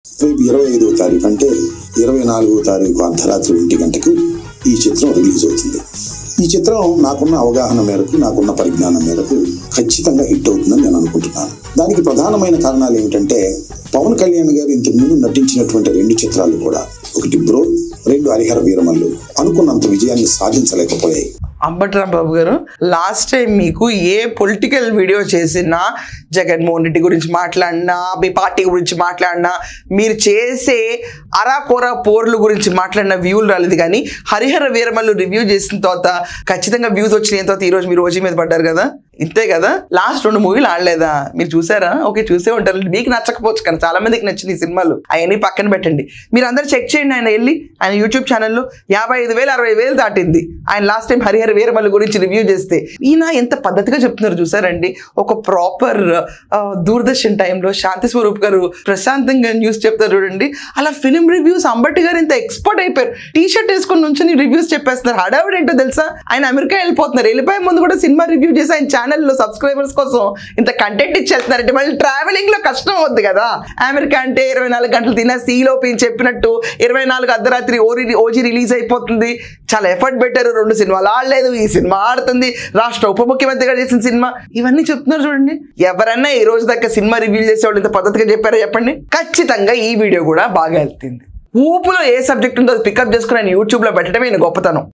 రేపు 25వ తారీఖు అంటే 24వ తారీఖు అర్ధరాత్రి 1 గంటకు ఈ చిత్రం రిలీజ్ అవుతుంది. ఈ చిత్రం నాకున్న అవగాహన మేరకు, నాకున్న పరిజ్ఞానం మేరకు ఖచ్చితంగా హిట్ అవుతుందని నేను అనుకుంటున్నాను. దానికి ప్రధానమైన కారణాలు ఏమిటంటే, పవన్ కళ్యాణ్ గారు ఇంతకు ముందు నటించినటువంటి 2 చిత్రాలు కూడా, ఒకటి బ్రో, 2 హరిహర వీరమల్లు అనుకున్నంత విజయాన్ని సాధించలేకపోయాయి. అంబటి రాంబాబు గారు, లాస్ట్ టైం మీకు ఏ పొలిటికల్ వీడియో చేసినా, జగన్మోహన్ రెడ్డి గురించి మాట్లాడినా, మీ పార్టీ గురించి మాట్లాడినా, మీరు చేసే అరాకొరా పోర్లు గురించి మాట్లాడిన వ్యూలు రాలేదు. కానీ హరిహర వీరమల్లు రివ్యూ చేసిన తర్వాత ఖచ్చితంగా వ్యూస్ వచ్చిన తర్వాత ఈరోజు మీరు ఓజీ మీద పడ్డారు కదా, ఇంతే కదా. లాస్ట్ 2 మూవీలు ఆడలేదా? మీరు చూసారా? ఓకే, చూసే ఉంటారు. మీకు నచ్చకపోవచ్చు, కానీ చాలా మందికి నచ్చిన ఈ సినిమాలు అవన్నీ పక్కన పెట్టండి. మీరు అందరు చెక్ చేయండి. ఆయన వెళ్ళి ఆయన యూట్యూబ్ ఛానల్లో 55,000 60,000 దాటింది ఆయన లాస్ట్ టైం హరిహర వీరమల్లు గురించి రివ్యూ చేస్తే. ఈయన ఎంత పద్ధతిగా చెప్తున్నారు చూసారండి. ఒక ప్రాపర్ దూరదర్శన్ టైంలో శాంతి స్వరూప్ గారు ప్రశాంతంగా న్యూస్ చెప్తారు చూడండి, అలా ఫిలిం రివ్యూస్ అంబటి గారు ఇంత ఎక్స్పర్ట్ అయిపోయారు. టీ-షర్ట్ వేసుకొని నుంచి రివ్యూస్ చెప్పేస్తున్నారు. హడావిడి ఏంటో తెలుసా, ఆయన అమెరికా వెళ్ళిపోతున్నారు. వెళ్ళిపోయే ముందు కూడా సినిమా రివ్యూ చేసి ఆయన ఛానల్లో సబ్స్క్రైబర్స్ కోసం ఇంత కంటెంట్ ఇచ్చేస్తున్నారంటే మళ్ళీ ట్రావెలింగ్ లో కష్టం అవుద్ది కదా. అమెరికా అంటే 24 గంటలు తిన్న సీలోపి చెప్పినట్టు 24 అర్ధరాత్రి ఓజీ రిలీజ్ అయిపోతుంది. చాలా ఎఫర్ట్ పెట్టారు. 2 సినిమాలు ఆడలేదు, ఈ సినిమా ఆడుతుంది, రాష్ట్ర ఉప ముఖ్యమంత్రిగా చేసిన సినిమా, ఇవన్నీ చెప్తున్నారు చూడండి. ఎవరన్నా ఈ రోజు దాకా సినిమా రివ్యూ చేసేవాళ్ళు ఇంత పద్ధతిగా చెప్పారో చెప్పండి. ఖచ్చితంగా ఈ వీడియో కూడా బాగా వెళ్తుంది. ఊపులో ఏ సబ్జెక్ట్ ఉందో అది పికప్ చేసుకుని ఆయన యూట్యూబ్లో పెట్టడమే గొప్పతనం.